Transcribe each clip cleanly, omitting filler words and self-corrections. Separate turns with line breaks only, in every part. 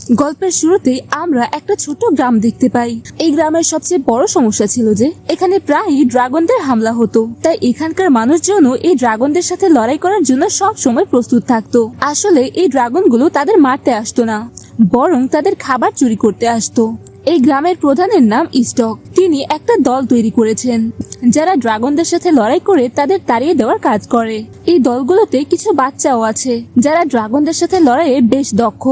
গল্পের শুরুতেই আমরা একটা ছোট গ্রাম দেখতে পাই। এই গ্রামের সবচেয়ে বড় সমস্যা ছিল যে এখানে প্রায়ই ড্রাগনদের হামলা হতো, তাই এখানকার মানুষজনও এই ড্রাগনদের সাথে লড়াই করার জন্য সব সময় প্রস্তুত থাকতো। আসলে এই ড্রাগনগুলো তাদের মারতে আসতো না, বরং তাদের খাবার চুরি করতে আসতো। এই গ্রামের প্রধানের নাম ইস্টক। তিনি একটা দল তৈরি করেছেন যারা ড্রাগনদের সাথে লড়াই করে তাদের তাড়িয়ে দেওয়ার কাজ করে। এই দলগুলোতে কিছু বাচ্চাও আছে যারা ড্রাগনদের সাথে লড়াইয়ে বেশ দক্ষ।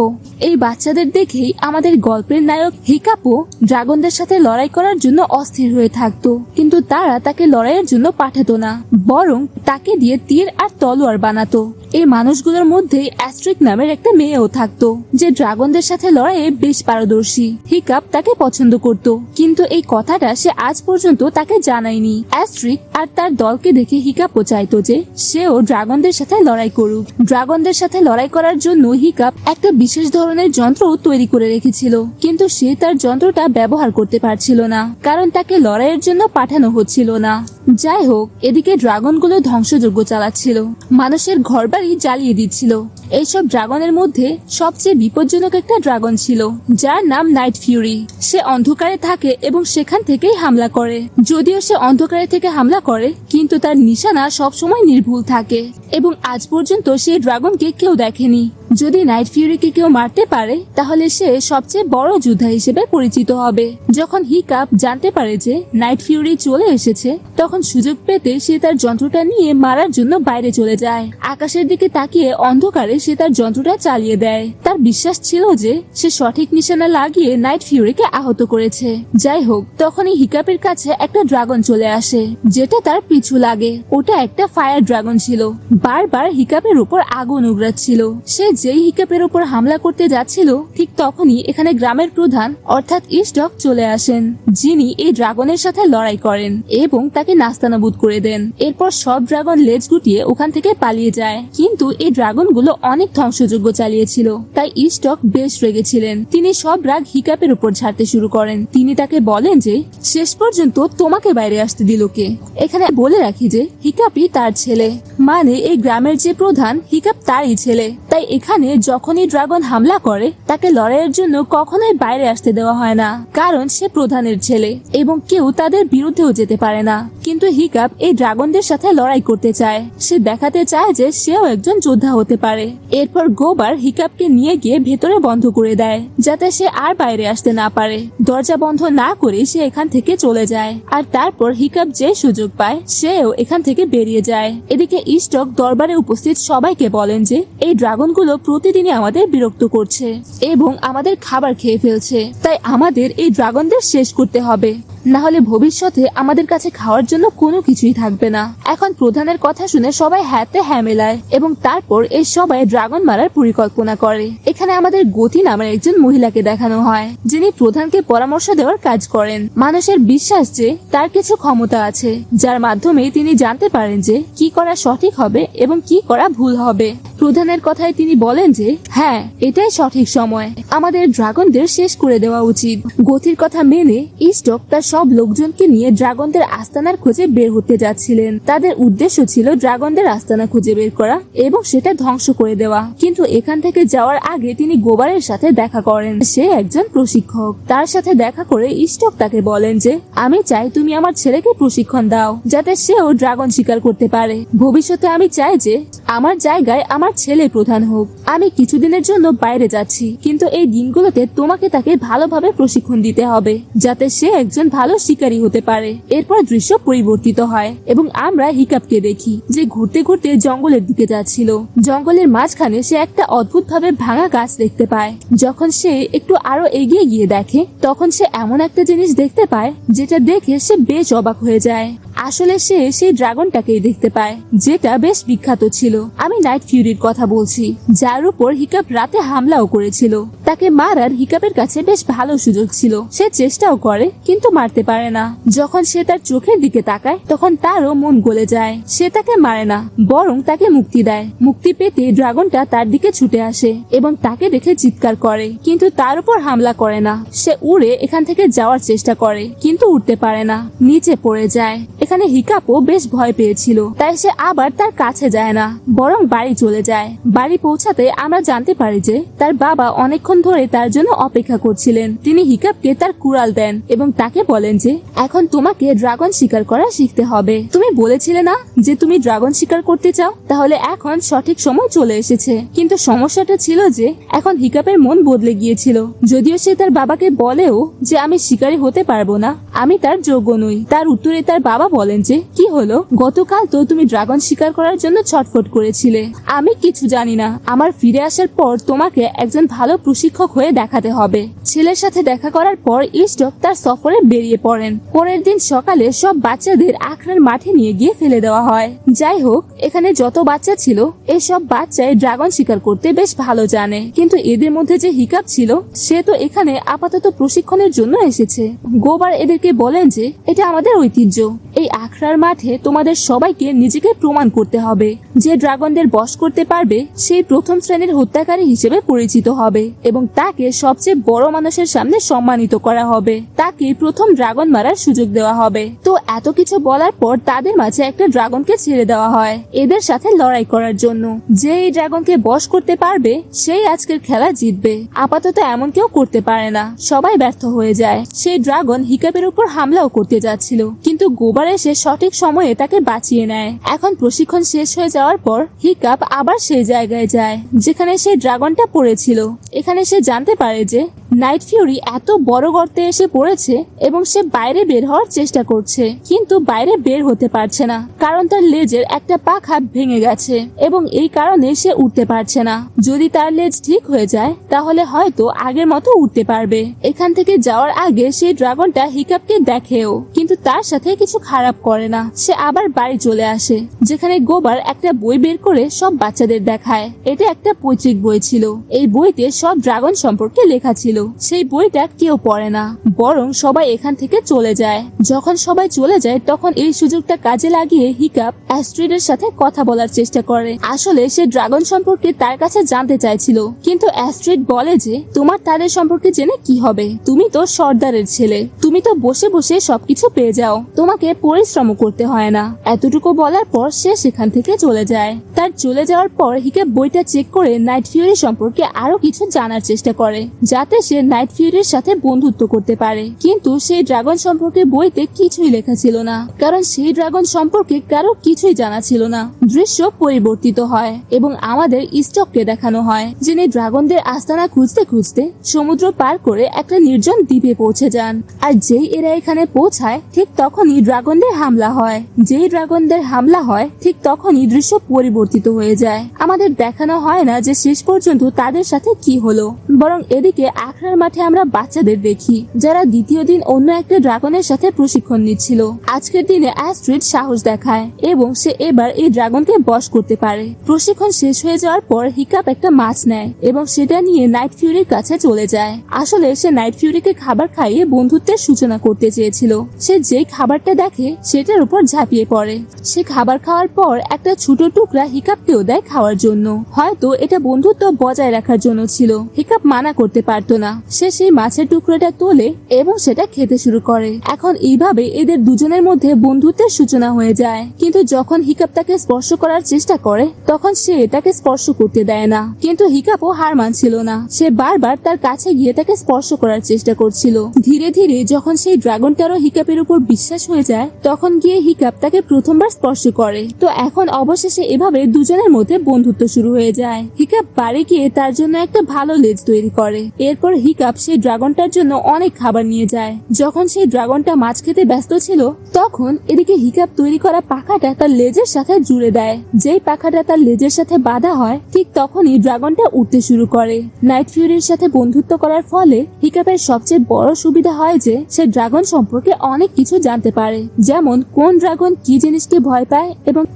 এই বাচ্চাদের দেখেই আমাদের গল্পের নায়ক হিকাপো ড্রাগনদের সাথে লড়াই করার জন্য অস্থির হয়ে থাকতো, কিন্তু তারা তাকে লড়াইয়ের জন্য পাঠাতো না, বরং তাকে দিয়ে তীর আর তলোয়ার বানাতো। এই মানুষগুলোর মধ্যে অ্যাস্ট্রিক নামের একটা মেয়েও থাকতো যে ড্রাগনদের সাথে লড়াইয়ে বেশ পারদর্শী। হিকাপ তাকে পছন্দ করত, কিন্তু এই কথাটা সে আজ পর্যন্ত তাকে জানায়নি। অ্যাস্ট্রিক আর তার দলকে দেখে হিকাপও চাইতো যে সেও ড্রাগনদের সাথে লড়াই করুক। ড্রাগনদের সাথে লড়াই করার জন্য হিকাপ একটা বিশেষ ধরনের যন্ত্র তৈরি করে রেখেছিল, কিন্তু সে তার যন্ত্রটা ব্যবহার করতে পারছিল না, কারণ তাকে লড়াইয়ের জন্য পাঠানো হচ্ছিল না। যাই হোক, এদিকে ড্রাগনগুলো ধ্বংসযজ্ঞ চালাচ্ছিল, মানুষের ঘরবাড়ি জ্বালিয়ে দিচ্ছিল। এইসব ড্রাগনের মধ্যে সবচেয়ে বিপজ্জনক একটা ড্রাগন ছিল যার নাম নাইট ফিউরি। সে অন্ধকারে থাকে এবং সেখান থেকেই হামলা করে। যদিও সে অন্ধকারে থেকে হামলা করে, কিন্তু তার নিশানা সবসময় নির্ভুল থাকে এবং আজ পর্যন্ত সেই ড্রাগনকে কেউ দেখেনি। যদি নাইট ফিউরিকে কেউ মারতে পারে তাহলে সে সবচেয়ে বড় যোদ্ধা হিসেবে পরিচিত হবে। যখন হিকাপ জানতে পারে যে নাইট ফিউরি চলে এসেছে, তখন সুযোগ পেতে সে তার যন্ত্রটা নিয়ে মারার জন্য বাইরে চলে যায়। আকাশের দিকে তাকিয়ে অন্ধকারে সে তার যন্ত্রটা চালিয়ে দেয়। তার বিশ্বাস ছিল যে সে সঠিক নিশানা লাগিয়ে নাইট ফিউরিকে আহত করেছে। যাই হোক, তখনই হিকাপের কাছে একটা ড্রাগন চলে আসে যেটা তার পিছু লাগে। ওটা একটা ফায়ার ড্রাগন ছিল, বারবার হিকাপের উপর আগুন উগড়াচ্ছিল। সে যেই হিকাপের উপর হামলা করতে যাচ্ছিল, ঠিক তখনই এখানে গ্রামের প্রধান অর্থাৎ ইস্টক চলে আসেন, যিনি এই ড্রাগনের সাথে লড়াই করেন এবং তাকে নাস্তানাবুদ করে দেন। এরপর সব ড্রাগন লেজ গুটিয়ে ওখান থেকে পালিয়ে যায়, কিন্তু এই ড্রাগনগুলো অনেক ধ্বংসযজ্ঞ চালিয়েছিল, তাই ইস্টক বেশ রেগেছিলেন। তিনি সব রাগ হিকাপের উপর ঝাড়তে শুরু করেন। তিনি তাকে বলেন যে শেষ পর্যন্ত তোমাকে বাইরে আসতে দিল কে? এখানে বলে রাখি যে হিকাপই তার ছেলে, মানে এই গ্রামের যে প্রধান হিকাপ তারই ছেলে। তাই এখানে যখনই ড্রাগন হামলা করে তাকে লড়াইয়ের জন্য কখনোই বাইরে আসতে দেওয়া হয় না, কারণ সে প্রধানের ছেলে এবং কেউ তাদের বিরুদ্ধেও যেতে পারে না। কিন্তু হিকাপ এই ড্রাগনদের সাথে লড়াই করতে চায়। সে দেখাতে চায় যে সেও একজন যোদ্ধা হতে পারে। এরপর গোবার হিকাপকে নিয়ে গিয়ে ভেতরে বন্ধ করে দেয়, যাতে সে আর বাইরে আসতে না পারে। দরজা বন্ধ না করে সে এখান থেকে চলে যায়, আর তারপর হিকাপ যে সুযোগ পায় সেও এখান থেকে বেরিয়ে যায়। এদিকে ইস্টক দরবারে উপস্থিত সবাইকে বলেন যে এই ড্রাগনগুলো প্রতিদিনই আমাদের বিরক্ত করছে এবং আমাদের খাবার খেয়ে ফেলছে, তাই আমাদের এই ড্রাগনদের শেষ করতে হবে, না হলে ভবিষ্যতে আমাদের কাছে খাওয়ার জন্য কোনো কিছুই থাকবে না। এখন প্রধানের কথা শুনে সবাই হ্যাঁতে হ্যাঁ মেলায় এবং তারপর এই সবাই ড্রাগন মারার পরিকল্পনা করে। এখানে আমাদের গতি নামের একজন মহিলাকে দেখানো হয়, যিনি প্রধানকে পরামর্শ দেওয়ার কাজ করেন। মানুষের বিশ্বাস যে তার কিছু ক্ষমতা আছে, যার মাধ্যমে তিনি জানতে পারেন যে কি করা সঠিক হবে এবং কি করা ভুল হবে। প্রধানের কথায় তিনি বলেন যে হ্যাঁ, এটাই সঠিক সময়, আমাদের ড্রাগনদের শেষ করে দেওয়া উচিত। গতির কথা মেনে ইস্টক তার সব লোকজনকে নিয়ে ড্রাগনদের আস্তানার খোঁজে বের হতে যাচ্ছিলেন। তাদের উদ্দেশ্য ছিল ড্রাগনদের আস্তানা খুঁজে বের করা এবং সেটা ধ্বংস করে দেওয়া। কিন্তু এখান থেকে যাওয়ার আগে তিনি গোবারের সাথে দেখা করেন। সে একজন প্রশিক্ষক। তার সাথে দেখা করে ইস্টক তাকে বলেন যে আমি চাই তুমি আমার ছেলেকে প্রশিক্ষণ দাও, যাতে সেও ড্রাগন শিকার করতে পারে। ভবিষ্যতে আমি চাই যে আমার জায়গায় আমার ছেলে প্রধান হোক। আমি কিছুদিনের জন্য বাইরে যাচ্ছি, কিন্তু এই দিনগুলোতে তোমাকে তাকে ভালোভাবে প্রশিক্ষণ দিতে হবে, যাতে সে একজন ভালো শিকারী হতে পারে। এরপর দৃশ্য পরিবর্তিত হয় এবং আমরা হিকাপকে দেখি যে ঘুরতে ঘুরতে জঙ্গলের দিকে যাচ্ছিল। জঙ্গলের মাঝখানে সে একটা অদ্ভুত ভাবে ভাঙা গাছ দেখতে পায়। যখন সে একটু আরো এগিয়ে গিয়ে দেখে, তখন সে এমন একটা জিনিস দেখতে পায় যেটা দেখে সে বেশ অবাক হয়ে যায়। আসলে সে সেই ড্রাগনটাকেই দেখতে পায়, যেটা বেশ বিখ্যাত ছিল। আমি নাইট ফিউরির কথা বলছি, যার উপর হিকাপ রাতে হামলাও করেছিল। তাকে মারার হিকাপের কাছে বেশ ভালো সুযোগ ছিল। সে চেষ্টাও করে, কিন্তু মারতে পারে না। যখন সে তার চোখের দিকে তাকায়, তখন তারও মন গলে যায়। সে তাকে মারে না, বরং তাকে মুক্তি দেয়। মুক্তি পেতে ড্রাগনটা তার দিকে ছুটে আসে এবং তাকে দেখে চিৎকার করে, কিন্তু তার উপর হামলা করে না। সে উড়ে এখান থেকে যাওয়ার চেষ্টা করে, কিন্তু উঠতে পারে না, নিচে পড়ে যায়। এখানে হিকাপও বেশ ভয় পেয়েছিল, তাই সে আবার তার কাছে যায় না, বরং বাড়ি চলে যায়। বাড়ি পৌঁছাতে আমরা জানতে পারি যে তার বাবা অনেকক্ষণ অনেকক্ষণ ধরে তার জন্য অপেক্ষা করছিলেন। তিনি হিকাপকে তার কুড়াল দেন এবং তাকে বলেন যে এখন তোমাকে ড্রাগন শিকার করা শিখতে হবে। তুমি বলেছিলে না যে তুমি ড্রাগন শিকার করতে চাও, তাহলে এখন সঠিক সময় চলে এসেছে। কিন্তু সমস্যাটা ছিল যে এখন হিকাপের মন বদলে গিয়েছিল। যদিও সে তার বাবাকে বলেও যে আমি শিকারী হতে পারবো না, আমি তার যোগ্য নই। তার উত্তরে তার বাবা বলেন যে কি হলো, গতকাল তো তুমি ড্রাগন শিকার করার জন্য ছটফট করেছিলে। আমি কিছু জানি না, আমার ফিরে আসার পর তোমাকে একজন ভালো প্রশিক্ষক হয়ে দেখাতে হবে। ছেলের সাথে দেখা করার পর ইস্টক তার সফরে বেরিয়ে পড়েন। পরের দিন সকালে সব বাচ্চাদের আখড়ার মাঠে নিয়ে গিয়ে ফেলে দেওয়া হয়। যাই হোক, এখানে যত বাচ্চা ছিল এসব বাচ্চাই ড্রাগন শিকার করতে বেশ ভালো জানে, কিন্তু এদের মধ্যে যে হিকাপ ছিল সে তো এখানে আপাতত প্রশিক্ষণের জন্য এসেছে। গোবার এদেরকে বলেন যে এটা আমাদের ঐতিহ্য, এই আখড়ার মাঠে তোমাদের সবাইকে নিজেকে প্রমাণ করতে হবে। যে ড্রাগনদের বশ করতে পারবে সেই প্রথম শ্রেণীর হত্যাকারী হিসেবে পরিচিত হবে এবং তাকে সবচেয়ে বড় মানুষের সামনে সম্মানিত করা হবে। তাকে প্রথম ড্রাগন মারার সুযোগ দেওয়া হবে। তো এত কিছু বলার পর তাদের মাঝে একটা ড্রাগনকে ছেড়ে দেওয়া হয় এদের সাথে লড়াই করার জন্য। যে এই ড্রাগনকে বশ করতে পারবে সেই আজকের খেলা জিতবে। আপাতত এমন কেউ করতে পারে না, সবাই ব্যর্থ হয়ে যায়। সেই ড্রাগন হিকাপের উপর হামলাও করতে যাচ্ছিল, কিন্তু গোবার এসে সঠিক সময়ে তাকে বাঁচিয়ে নেয়। এখন প্রশিক্ষণ শেষ হয়ে যাওয়ার পর হিকাপ আবার সেই জায়গায় যায় যেখানে সেই ড্রাগনটা পড়েছিল। এখানে সে জানতে পারে যে নাইট ফিউরি এত বড় গর্তে এসে পড়েছে এবং সে বাইরে বের হওয়ার চেষ্টা করছে, কিন্তু বাইরে বের হতে পারছে না কারণ তার লেজের একটা পাখা ভেঙে গেছে এবং এই কারণে সে উঠতে পারছে না। যদি তার লেজ ঠিক হয়ে যায় তাহলে হয়তো আগের মতো উঠতে পারবে। এখান থেকে যাওয়ার আগে সেই ড্রাগনটা হিকাপকে দেখেও, কিন্তু তার সাথে কিছু খারাপ করে না। সে আবার বাড়ি চলে আসে যেখানে গোবার একটা বই বের করে সব বাচ্চাদের দেখায়। এটা একটা পৈতৃক বই ছিল। এই বইতে সব ড্রাগন সম্পর্কে লেখা ছিল। সেই বইটা কেউ পড়ে না, বরং সবাই এখান থেকে চলে যায়। যখন সবাই চলে যায় তখন এই সুযোগটা কাজে লাগিয়ে হিকাপ অ্যাস্ট্রিডের সাথে কথা বলার চেষ্টা করে। আসলে সে ড্রাগন সম্পর্কে তার কাছে জানতে চাইছিল, কিন্তু অ্যাস্ট্রিড বলে যে তোমার তাদের সম্পর্কে জেনে কি হবে, তুমি তো সর্দারের ছেলে, তুমি তো বসে বসে সবকিছু পেয়ে যাও, তোমাকে পরিশ্রম করতে হয় না। এতটুকু বলার পর সে সেখান থেকে চলে যায়। তার চলে যাওয়ার পর হিকাপ বইটা চেক করে নাইট ফিউরি সম্পর্কে আরো কিছু জানার চেষ্টা করে যাতে সে নাইট ফিউরির সাথে বন্ধুত্ব করতে পারে। কিন্তু সেই ড্রাগন সম্পর্কে বইতে কিছুই লেখা ছিল না, কারণ সেই ড্রাগন সম্পর্কে কারো কিছুই জানা ছিল না। দৃশ্য পরিবর্তিত হয় এবং আমাদের ইস্টককে দেখানো হয়, যিনি ড্রাগনদের আস্তানা খুঁজতে খুঁজতে সমুদ্র পার করে একটা নির্জন দ্বীপে পৌঁছে যান। আর যেই এরা এখানে পৌঁছায় ঠিক তখনই ড্রাগনদের হামলা হয়। যেই ড্রাগনদের হামলা হয় ঠিক তখনই দৃশ্য পরিবর্তিত হয়ে যায়। আমাদের দেখানো হয় না যে শেষ পর্যন্ত তাদের সাথে কি হলো, বরং এদিকে আখড়ার মাঠে আমরা বাচ্চাদের দেখি যারা দ্বিতীয় দিন অন্য একটা ড্রাগনের সাথে প্রশিক্ষণ নিচ্ছিল। আজকের দিনে অ্যাস্ট্রিড সাহস দেখায় এবং সে এবার এই ড্রাগনকে বশ করতে পারে। প্রশিক্ষণ শেষ হয়ে যাওয়ার পর হিকাপ একটা মাছ নেয় এবং সেটা নিয়ে নাইট ফিউরির কাছে চলে যায়। আসলে সে নাইট ফিউরিকে খাবার খাইয়ে বন্ধুত্বের সূচনা করতে চেয়েছিল। সে যেই খাবারটা দেখে সেটার উপর ঝাঁপিয়ে পড়ে। সে খাবার খাওয়ার পর একটা ছোট টুকরা হিকাপকেও দেয় খাওয়ার জন্য। হয়তো এটা বন্ধুত্ব বজায় রাখার জন্য ছিল। হিকাপ মানা করতে পারতো না। সে সেই মাছের টুকরোটা তোলে এবং সেটা খেতে শুরু করে। এখন এইভাবে এদের দুজনের মধ্যে বন্ধুত্বের সূচনা হয়ে যায়। কিন্তু যখন হিকাপ তাকে স্পর্শ করার চেষ্টা করে তখন সে তাকে স্পর্শ করতে দেয় না। কিন্তু হিকাপও হার মানছিল না। সে বারবার তার কাছে গিয়ে তাকে স্পর্শ করার চেষ্টা করছিল। ধীরে ধীরে যখন সেই ড্রাগনটারও হিকাপের উপর বিশ্বাস হয়ে যায় তখন গিয়ে হিকাপ তাকে প্রথমবার স্পর্শ করে। তো এখন অবশেষে এভাবে দুজনের মধ্যে বন্ধুত্ব শুরু হয়ে যায়। হিকাপ বাড়ি গিয়ে তার জন্য একটা ভালো লেজ তৈরি করে। এরপর হিকাপ সেই ড্রাগনটার জন্য অনেক খাবার নিয়ে যায়। যখন সেই ড্রাগনটা মাছ খেতে ব্যস্ত ছিল তখন এদিকে হিকাপ তৈরি করা পাখাটা তার লেজের সাথে জুড়ে দেয়। যেই পাখাটা তার লেজের সাথে বাঁধা হয় ঠিক তখনই ড্রাগনটা উঠতে শুরু করে। নাইট ফিউরির সাথে বন্ধুত্ব করার ফলে হিকাপের সবচেয়ে বড় সুবিধা হয় যে সে ড্রাগন সম্পর্কে অনেক কিছু জানতে পারে, যেমন কোন ড্রাগন কি জিনিসকে ভয় পায়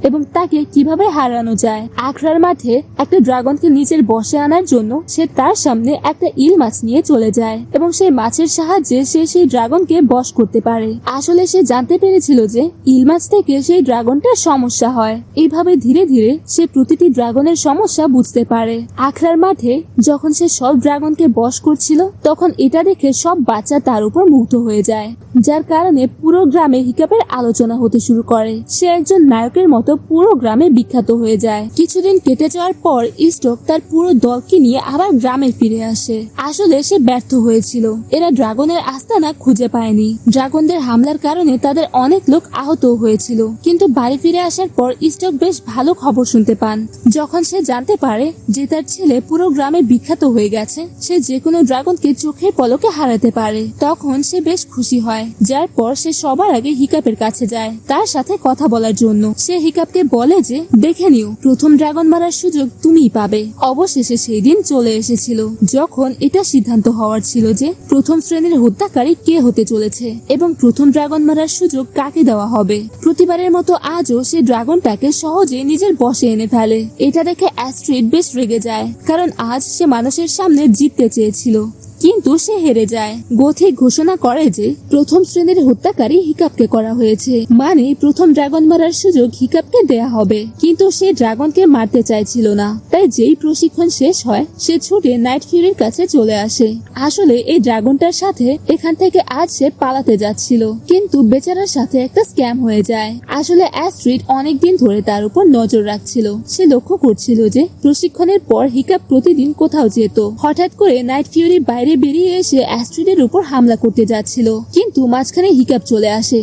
এবং তাকে কিভাবে হারানো যায়। আখড়ার মাঠে একটা ড্রাগনকে নিজের বশে আনার জন্য সে তার সামনে একটা ইল মাছ নিয়ে নিয়ে চলে যায় এবং সেই মাছের সাহায্যে সে সেই ড্রাগনকে বশ করতে পারে। আসলে সে জানতে পেরেছিল যে ইল মাছ থেকে সেই ড্রাগনটার সমস্যা হয়। এইভাবে ধীরে ধীরে সে প্রতিটি ড্রাগনের সমস্যা বুঝতে পারে। আখড়ার মাঠে যখন সে সব ড্রাগনকে বশ করছিল তখন এটা দেখে সব বাচ্চা তার উপর মুগ্ধ হয়ে যায়, যার কারণে পুরো গ্রামে হিকাপের আলোচনা হতে শুরু করে। সে একজন নায়কের মতো পুরো গ্রামে বিখ্যাত হয়ে যায়। কিছুদিন কেটে যাওয়ার পর স্টোক তার পুরো দলকে নিয়ে আবার গ্রামে ফিরে আসে। আসলে সে ব্যর্থ হয়েছিল। এরা ড্রাগনের আস্তানা খুঁজে পায়নি। ড্রাগনদের হামলার কারণে তাদের অনেক লোক আহত হয়েছিল। কিন্তু বাড়ি ফিরে আসার পর স্টোক বেশ ভালো খবর শুনতে পান। যখন সে জানতে পারে যে তার ছেলে পুরো গ্রামে বিখ্যাত হয়ে গেছে, সে যে কোনো ড্রাগনকে চোখের পলকে হারাতে পারে, তখন সে বেশ খুশি হয়। যার পর সে সবার আগে হিকাপের কাছে যায় তার সাথে কথা বলার জন্য। সে হিকাপকে বলে যে দেখে নিও, প্রথম ড্রাগন মারার সুযোগ তুমিই পাবে। অবশেষে সেই দিন চলে এসেছিল যখন এটা সিদ্ধান্ত হওয়ার ছিল যে প্রথম শ্রেণীর হত্যাকারী কে হতে চলেছে এবং প্রথম ড্রাগন মারার সুযোগ কাকে দেওয়া হবে। প্রতিবারের মতো আজও সে ড্রাগনটাকে সহজে নিজের বশে এনে ফেলে। এটা দেখে অ্যাস্ট্রিড বেশ রেগে যায়, কারণ আজ সে মানুষের সামনে জিততে চেয়েছিল কিন্তু সে হেরে যায়। গোথিক ঘোষণা করে যে প্রথম শ্রেণীর হত্যাকারী হিকাপকে করা হয়েছে, মানে প্রথম ড্রাগন মারার সুযোগ হিকাপকে দেয়া হবে। কিন্তু সে ড্রাগনকে মারতে চাইছিল না, তাই যেই প্রশিক্ষণ শেষ হয় সে ছুটে নাইট ফিউরির কাছে চলে আসে। আসলে এই ড্রাগনটার সাথে এখান থেকে আজ সে পালাতে যাচ্ছিল, কিন্তু বেচারার সাথে একটা স্ক্যাম হয়ে যায়। আসলে অ্যাস্ট্রিড অনেকদিন ধরে তার উপর নজর রাখছিল। সে লক্ষ্য করছিল যে প্রশিক্ষণের পর হিকাপ প্রতিদিন কোথাও যেত। হঠাৎ করে নাইট ফিউরি বাইরে বেরিয়ে এসে অ্যাস্ট্রিডের উপর হামলা করতে যাচ্ছিল, কিন্তু মাঝখানে হিকাপ চলে আসে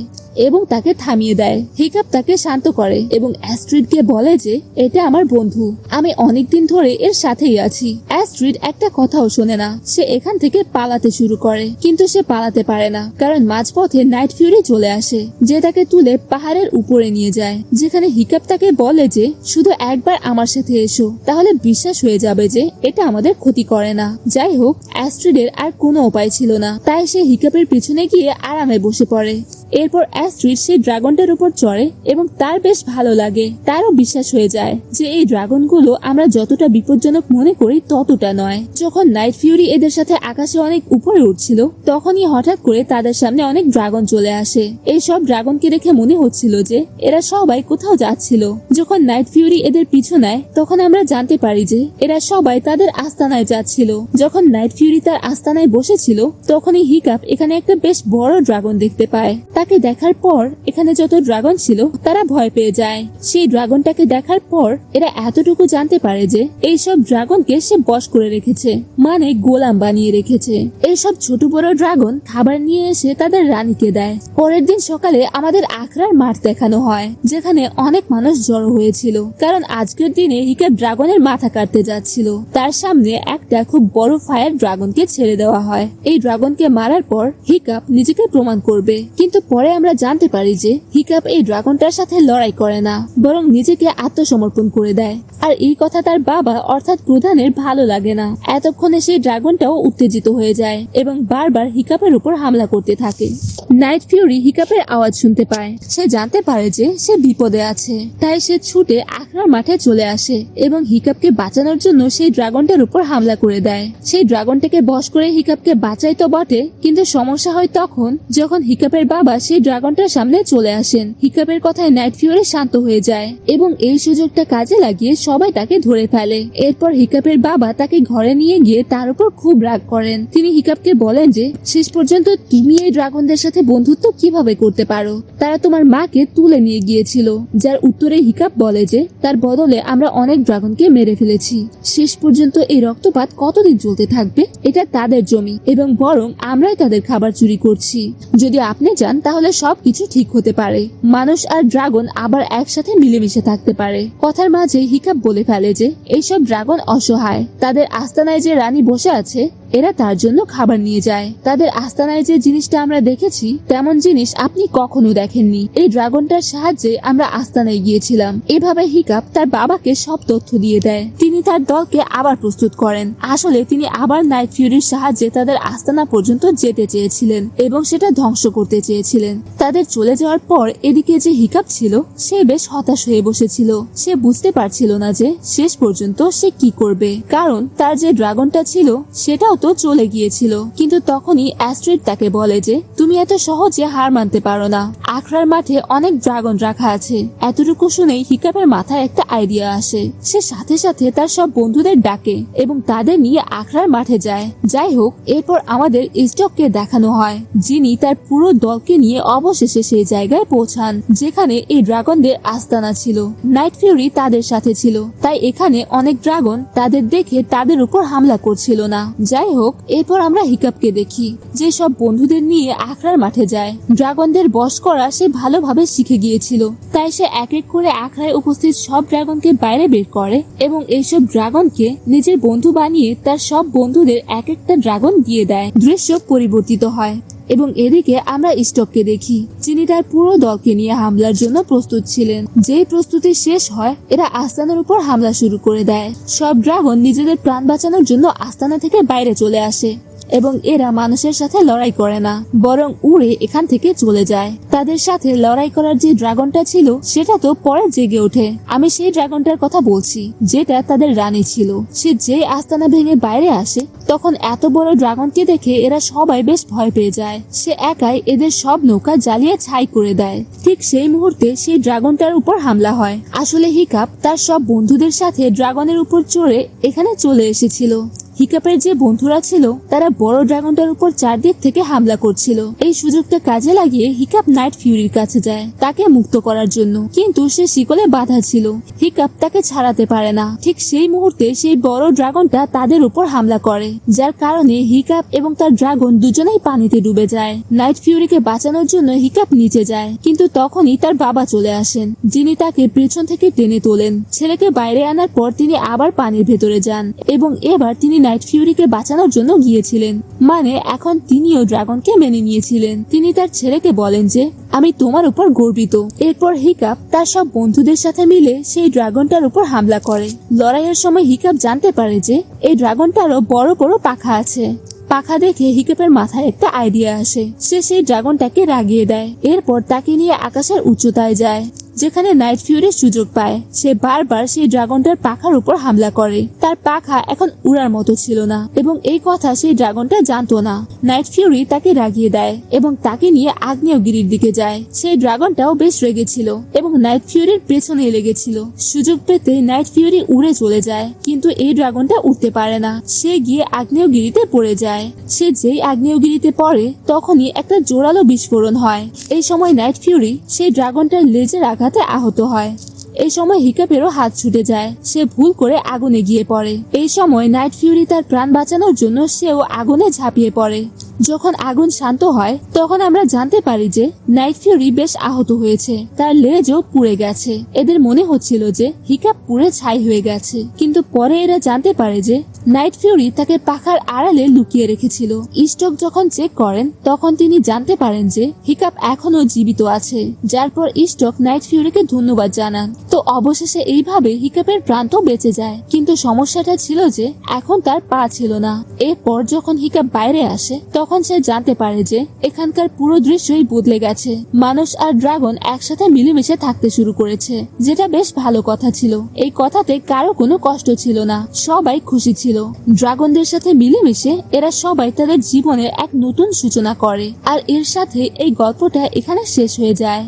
এবং তাকে থামিয়ে দেয়। হিকাপ তাকে শান্ত করে এবং অ্যাস্ট্রিডকে বলে যে এটা আমার বন্ধু, আমি অনেকদিন ধরে এর সাথেই আছি। অ্যাস্ট্রিড একটা কথাও শোনে না। সে এখান থেকে পালাতে শুরু করে, কিন্তু সে পালাতে পারে না, কারণ মাঝপথে নাইট ফিউরি চলে আসে, যে তাকে তুলে পাহাড়ের উপরে নিয়ে যায়, যেখানে হিকাপ তাকে বলে যে শুধু একবার আমার সাথে এসো, তাহলে বিশ্বাস হয়ে যাবে যে এটা আমাদের ক্ষতি করে না। যাই হোক, অ্যাস্ট্রিডের আর কোনো উপায় ছিল না, তাই সে হিকাপের পিছনে গিয়ে আরামে বসে পড়ে। এরপর অ্যাস্ট্রিড সেই ড্রাগনটার উপর চড়ে এবং তার বেশ ভালো লাগে। তারও বিশ্বাস হয়ে যায় যে এই ড্রাগনগুলো আমরা যতটা বিপজ্জনক মনে করি ততটা নয়। যখন নাইট ফিউরি এদের সাথে আকাশে অনেক উপরে উঠছিল, তখনই হঠাৎ করে তাদের সামনে অনেক ড্রাগন চলে আসে। এই সব ড্রাগনকে দেখে মনে হচ্ছিল যে এরা সবাই কোথাও যাচ্ছিল। যখন নাইট ফিউরি এদের পিছু নেয়, তখন আমরা জানতে পারি যে এরা সবাই তাদের আস্তানায় যাচ্ছিল। যখন নাইট ফিউরি তার আস্তানায় বসেছিল, তখনই হিকাপ এখানে একটা বেশ বড় ড্রাগন দেখতে পায়। তাকে দেখার পর এখানে যত ড্রাগন ছিল তারা ভয় পেয়ে যায়। সেই ড্রাগনটাকে দেখার পর এরা এতটুকু জানতে পারে যে এইসব ড্রাগনকে সে বশ করে রেখেছে, মানে গোলাম বানিয়ে রেখেছে। এইসব ছোট বড় ড্রাগন খাবার নিয়ে এসে তাদের রানীকে দেয়। পরের দিন সকালে আমাদের আখড়ার মাঠ দেখানো হয়, যেখানে অনেক মানুষ জড়ো হয়েছিল, কারণ আজকের দিনে হিকাপ ড্রাগনের মাথা কাটতে যাচ্ছিল। তার সামনে একটা খুব বড় ফায়ার ড্রাগনকে ছেড়ে দেওয়া হয়। এই ড্রাগনকে মারার পর হিকাপ নিজেকে প্রমাণ করবে, কিন্তু পরে আমরা জানতে পারি যে হিকাপ এই ড্রাগনটার সাথে লড়াই করে না, বরং নিজেকে আত্মসমর্পণ করে দেয়। আর এই কথা তার বাবা অর্থাৎ প্রধানের ভালো লাগে না। এতক্ষণে সেই ড্রাগনটাও উত্তেজিত হয়ে যায় এবং বারবার হিকাপের উপর হামলা করতে থাকে। নাইট ফিউরি হিকাপের আওয়াজ শুনতে পায়। সে জানতে পারে যে সে বিপদে আছে, তাই সে ছুটে আখড়ার মাঠে চলে আসে এবং হিকাপকে বাঁচানোর জন্য সেই ড্রাগনটার উপর হামলা করে দেয়। সেই ড্রাগনটাকে বশ করে হিকাপকে বাঁচাই তো বটে, কিন্তু সমস্যা হয় তখন যখন হিকাপের বাবা সেই ড্রাগনটার সামনে চলে আসেন। হিকাপের কথায় নাইট ফিউরি শান্ত হয়ে যায় এবং এই সুযোগটা কাজে লাগিয়ে সবাই তাকে ধরে ফেলে। এরপর হিকাপের বাবা তাকে ঘরে নিয়ে গিয়ে তার উপর খুব রাগ করেন। তিনি হিকাপকে বলেন যে শেষ পর্যন্ত তুমি এই ড্রাগনদের সাথে বন্ধুত্ব কিভাবে করতে পারো? তারা তোমার মাকে তুলে নিয়ে গিয়েছিল। যার উত্তরে হিকাপ বলে যে তার বদলে আমরা অনেক ড্রাগনকে মেরে ফেলেছি। শেষ পর্যন্ত এই রক্তপাত কতদিন চলতে থাকবে? এটা তাদের জমি এবং বরং আমরাই তাদের খাবার চুরি করছি। যদি আপনি চান তাহলে সবকিছু ঠিক হতে পারে। মানুষ আর ড্রাগন আবার একসাথে মিলেমিশে থাকতে পারে। কথার মাঝে হিকাপ বলে ফেলে যে এইসব ড্রাগন অসহায়। তাদের আস্তানায় যে রানী বসে আছে এরা তার জন্য খাবার নিয়ে যায়। তাদের আস্তানায় যে জিনিসটা আমরা দেখেছি তেমন জিনিস আপনি কখনো দেখেননি। এই ড্রাগনটার সাহায্যে আমরা আস্তানায় গিয়েছিলাম। এভাবে হিকাপ তার বাবাকে সব তথ্য দিয়ে দেয়। তিনি তার দলকে আবার প্রস্তুত করেন। আসলে তিনি আবার নাইট ফিউরির সাহায্যে তাদের আস্তানা পর্যন্ত যেতে চেয়েছিলেন এবং সেটা ধ্বংস করতে চেয়েছিলেন। তাদের চলে যাওয়ার পর এদিকে যে হিকাপ ছিল সে বেশ হতাশ হয়ে বসেছিল। সে বুঝতে পারছিল না যে শেষ পর্যন্ত সে কি করবে, কারণ তার যে ড্রাগনটা ছিল সেটাও মতো চলে গিয়েছিল। কিন্তু তখনই অ্যাস্ট্রিড তাকে বলে যে তুমি এত সহজে হার মানতে পারো না, আখড়ার মাঠে অনেক ড্রাগন রাখা আছে। এতটুকু শুনেই হিকাপের মাথায় একটা আইডিয়া আসে। সে সাথে সাথে তার সব বন্ধুদের ডাকে এবং তাদের নিয়ে আখড়ার মাঠে যায়। যাই হোক, এরপর আমাদের স্টককে দেখানো হয়, যিনি তার পুরো দলকে নিয়ে অবশেষে সেই জায়গায় পৌঁছান যেখানে এই ড্রাগনদের আস্তানা ছিল। নাইট ফিউরি তাদের সাথে ছিল, তাই এখানে অনেক ড্রাগন তাদের দেখে তাদের উপর হামলা করছিল না। যাই হোক, এরপর আমরা হিকাপকে দেখি যে সব বন্ধুদের নিয়ে আখড়ার মাঠে যায়। ড্রাগনদের বশ করা সে ভালোভাবে শিখে গিয়েছিল, তাই সে এক এক করে আখড়ায় উপস্থিত সব ড্রাগনকে বাইরে বের করে এবং এইসব ড্রাগনকে নিজের বন্ধু বানিয়ে তার সব বন্ধুদের এক একটা ড্রাগন দিয়ে দেয়। দৃশ্য পরিবর্তিত হয় এবং এদিকে আমরা স্টককে দেখি, যিনি তার পুরো দলকে নিয়ে হামলার জন্য প্রস্তুত ছিলেন। যেই প্রস্তুতি শেষ হয়, এরা আস্তানার উপর হামলা শুরু করে দেয়। সব ড্রাগন নিজেদের প্রাণ বাঁচানোর জন্য আস্তানা থেকে বাইরে চলে আসে এবং এরা মানুষের সাথে লড়াই করে না, বরং উড়ে এখান থেকে চলে যায়। তাদের সাথে লড়াই করার যে ড্রাগনটা ছিল সেটা তো পরে জেগে ওঠে। আমি সেই ড্রাগনটার কথা বলছি যেটা তাদের রানী ছিল। সে যে আস্তানা ভেঙে বাইরে আসে, তখন এত বড় ড্রাগনকে দেখে এরা সবাই বেশ ভয় পেয়ে যায়। সে একাই এদের সব নৌকা জ্বালিয়ে ছাই করে দেয়। ঠিক সেই মুহূর্তে সেই ড্রাগনটার উপর হামলা হয়। আসলে হিকাপ তার সব বন্ধুদের সাথে ড্রাগনের উপর চড়ে এখানে চলে এসেছিল। হিকাপের যে বন্ধুরা ছিল তারা বড় ড্রাগনটার উপর চারদিক থেকে হামলা করছিল। এই সুযোগটা কাজে লাগিয়ে হিকাপ নাইট ফিউরির কাছে যায় তাকে মুক্ত করার জন্য, কিন্তু সে শিকলে বাঁধা ছিল। হিকাপ তাকে ছাড়াতে পারে না। ঠিক সেই মুহূর্তে সেই বড় ড্রাগনটা তাদের উপর হামলা করে, যার কারণে হিকাপ এবং তার ড্রাগন দুজনেই পানিতে ডুবে যায়। নাইট ফিউরিকে বাঁচানোর জন্য হিকাপ নিচে যায়, কিন্তু তখনই তার বাবা চলে আসেন, যিনি তাকে পেছন থেকে টেনে তোলেন। ছেলেকে বাইরে আনার পর তিনি আবার পানির ভেতরে যান এবং এবার তিনি নাইট ফিউরিকে বাঁচানোর জন্য গিয়েছিলেন। মানে এখন তিনিও ড্রাগনকে মেনে নিয়েছিলেন। তিনি তার ছেলেকে বলেন যে আমি তোমার উপর গর্বিত। এরপর হিকাপ তার সব বন্ধুদের সাথে মিলে সেই ড্রাগনটার উপর হামলা করে। লড়াইয়ের সময় হিকাপ জানতে পারে যে এই ড্রাগনটারও বড় বড় পাখা আছে। পাখা দেখে হিকাপের মাথায় একটা আইডিয়া আসে। সে সেই ড্রাগনটাকে রাগিয়ে দেয়। এরপর তাকে নিয়ে আকাশের উচ্চতায় যায়, যেখানে নাইট ফিউরি সুযোগ পায়। সে বারবার সেই ড্রাগনটার পাখার উপর হামলা করে। তার পাখা এখন উড়ার মতো ছিল না এবং এই কথা সেই ড্রাগনটা জানতো না। নাইট ফিউরি তাকে রাগিয়ে দেয় এবং তাকে নিয়ে আগ্নেয়গিরির দিকে যায়। সেই ড্রাগনটাও বেশ রেগেছিল এবং নাইট ফিউরির পেছনে লেগেছিল। সুযোগ পেতে নাইট ফিউরি উড়ে চলে যায়, কিন্তু এই ড্রাগনটা উঠতে পারে না। সে গিয়ে আগ্নেয়গিরিতে পড়ে যায়। সে যেই আগ্নেয়গিরিতে পড়ে তখনই একটা জোরালো বিস্ফোরণ হয়। এই সময় নাইট ফিউরি সেই ড্রাগনটার লেজের আঘাতে আহত হয়। এই সময় হিকাপেরও হাত ছুটে যায়। সে ভুল করে আগুনে গিয়ে পড়ে। এই সময় নাইট ফিউরি তার প্রাণ বাঁচানোর জন্য সেও আগুনে ঝাঁপিয়ে পড়ে। যখন আগুন শান্ত হয় তখন আমরা জানতে পারি যে নাইট ফিউরি বেশ আহত হয়েছে, তার লেজও পুড়ে গেছে। এদের মনে হচ্ছিল যে হিকাপ পুড়ে ছাই হয়ে গেছে, কিন্তু পরে এরা জানতে পারে যে নাইট ফিউরি তাকে পাখার আড়ালে লুকিয়ে রেখেছিল। স্টক যখন চেক করেন তখন তিনি জানতে পারেন যে হিকাপ এখনো জীবিত আছে, যার পর স্টক নাইট ফিউরিকে ধন্যবাদ জানান। তো অবশেষে এইভাবে হিকাপের প্রাণ তো বেঁচে যায়, কিন্তু সমস্যাটা ছিল যে এখন তার পা ছিল না। এরপর যখন হিকাপ বাইরে আসে তখন সে জানতে পারে যে এখানকার পুরো দৃশ্যই বদলে গেছে। মানুষ আর ড্রাগন একসাথে মিলেমিশে থাকতে শুরু করেছে, যেটা বেশ ভালো কথা ছিল। এই কথাতে কারো কোনো কষ্ট ছিল না, সবাই খুশি ছিল। ড্রাগনদের সাথে মিলেমিশে এরা সবাই তাদের জীবনের এক নতুন সূচনা করে। আর এর সাথে এই গল্পটা এখানে শেষ হয়ে যায়।